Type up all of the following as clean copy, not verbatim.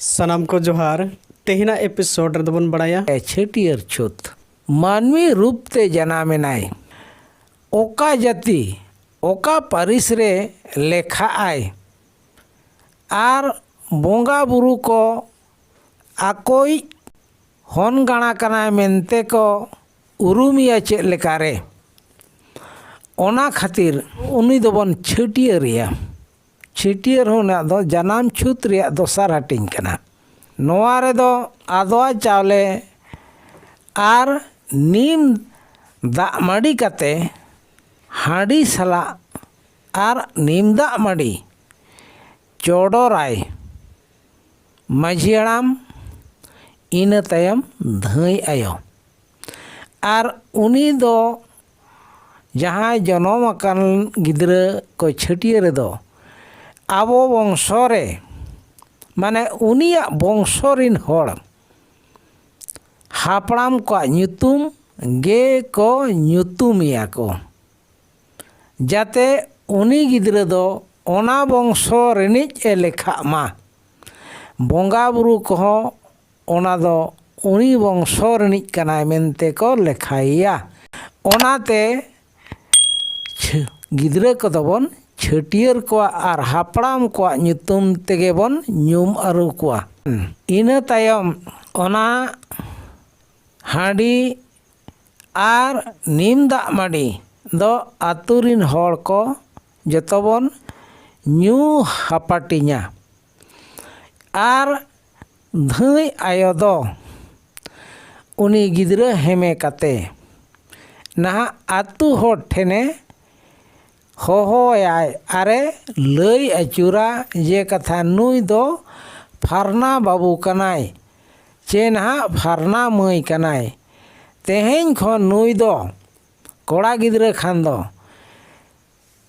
सनाम को जोहार तेहना एपिसोड रेदबन बड़ाया छेटियर छुत मानवी रूप ते जनामेनाय ओका जाति ओका परिस रे लेखा आय आर बोंगा बुरु को आकोई हन गाणा कनाय मेनते को उरुमिया चेद लेकारे ओना खातिर उनी दोबन छेटियरिया छेटियर होना दो जनाम छुत रिया दोसार हाटिंग कना नोआ रे दो आदवा चावले आर नीम दाग माड़ी कते हाड़ी सला आर नीम दाग माड़ी चोडोराय माझी हड़ाम इन तायम धाई आयो आर उनी दो जहाँ जनम अकान गिद्रा को छेटियर दो आबो वंशो रे माने उनिया वंशो रिन होड़ हापड़ाम को ᱧᱩᱛᱩᱢ गे को ᱧᱩᱛᱩᱢिया को जाते उनी गिद्रा दो ओना वंशो रिनिज ए लेखा मा बोंगा बुरु को ओना दो उनी वंशो रिनिज कनाय मेनते को लेखाइया ओनाते गिद्रा को दोबन छेटियर को आर हापड़ाम को ᱧᱩᱛᱩᱢ तेगे बन ᱧᱩᱢ अरु को इन तायम ओना हाड़ी आर नीम दाग माड़ी दो आतुरिन होड़ को जतोबन ᱧᱩ हापाटिया आर धाई आयो दो उनी गिद्रा हेमे काते नहा आतु होड़ ठेने होहोयाय आरे लई अचुरा जे कथा नुई दो फारना बाबू कनाय चे नहा फारना मई कनाय तेहें खन नुई दो कोड़ा गिद्रा खान दो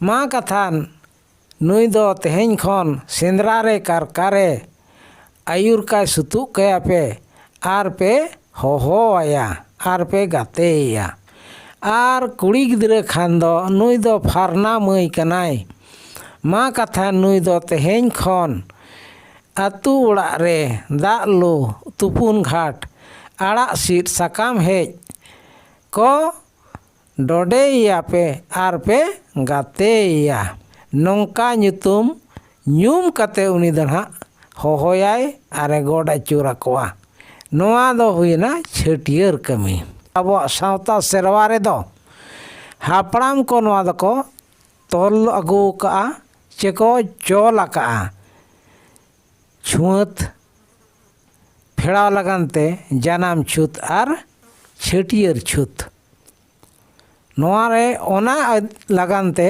मा कथान नुई दो तेहें खन सेंद्रा रे कारकारे आयुर का सुतु कया पे आर पे होहोया आर पे गातेया आर कुड़ी गिद्रा खान दो नुई दो फारना मई कनाय मा कथा नुई दो तेहें खन आतु उड़ा रे दाग लू तुपुन घाट आड़ा सीट साकाम हेज को डोडेया पे आर पे गातेया नौका ᱧᱩᱛᱩᱢ ᱧᱩᱢ कते उनी दना होहोयाय आरे गोड़ अचुरा कोआ नोआ दो हुईना छेटियर कमी अब सावता सेरवा रे दो हापड़ाम को नोआ दको तोल अगू का चेको चोल का छुत फेड़ा लगानते जनाम छुत आर छेटियर छुत नोआ रे ओना लगानते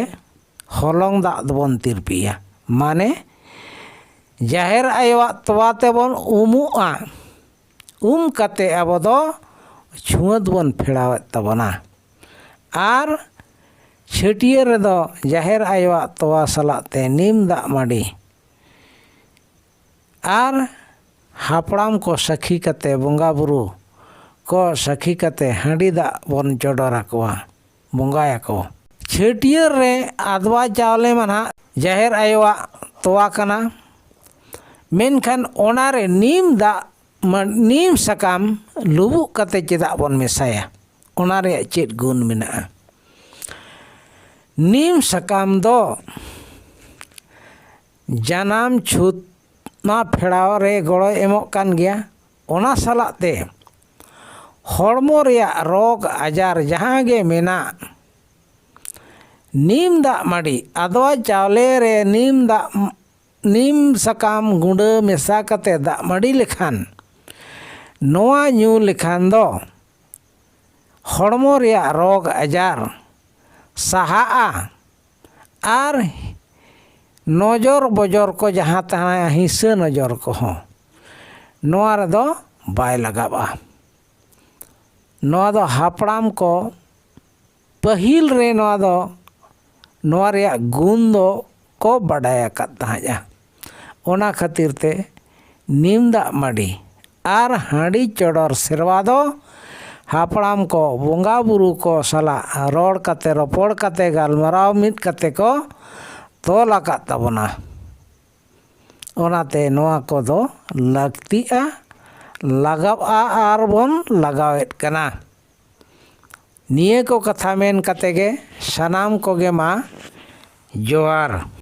हलंग दाग दबन तिरपिया माने जाहेर आयोवा तोवाते बन उमुआ कते अब दो छुत बन फेड़ावे तबना आर छेटियर दो जाहेर आयोवा तोवा सलाते नीम दाग माड़ी आर हापड़ाम को सखी कते बोंगा बुरु को सखी कते हांडी दाग बन चोडोरा कोआ बोंगाया को छेटियर रे आदवा चावले मना जाहेर आयोवा तोवा कना मेनखान ओनारे नीम सकाम लुबु कते चेदा बन मेसाया ओनारे चेद गुण मेना नीम सकाम दो जनाम छुत मा फेड़ाव रे गड़ो एमोग कान गया ओना सालाते हड़मो रिया रोग आजार जहाँ गे मेना नीम दाग माड़ी आदवा चावले रे नीम सकाम गुंडा मेसा कते दाग माड़ी लेखान नोआ ᱧᱩ लेखान दो हड़मो रिया रोग आजार साहा आर नजर बजर को जहाँ तहाँ हिस्सा नजर को हो नोआ रे दो बाय लगाबा नोआ दो हापड़ाम को पहिल रे नोआ दो नोआ रिया गुण दो को बड़ाया कत्ता ओना खातिर ते नीम दाग माड़ी आर हांडी चोडोर सेरवा दो हापड़ाम को बोंगा बुरु को सला रोड़ कते रोपड़ कते गालमराव मिट कते को तोल आकाद तबना ᱚᱱᱟᱛᱮ ᱱᱚᱣᱟ ᱠᱚᱫᱚ ᱞᱟᱹᱠᱛᱤᱜᱼᱟ, ᱞᱟᱜᱟᱜᱼᱟ ᱟᱨ ᱵᱚᱱ ᱞᱟᱜᱟᱣᱮᱫ ᱠᱟᱱᱟ᱾ ᱱᱤᱭᱟᱹ ᱠᱚ ᱠᱟᱛᱷᱟ ᱢᱮᱱ ᱠᱟᱛᱮ ᱜᱮ ᱥᱟᱱᱟᱢ ᱠᱚᱜᱮ ᱢᱟ ᱡᱚᱦᱟᱨ।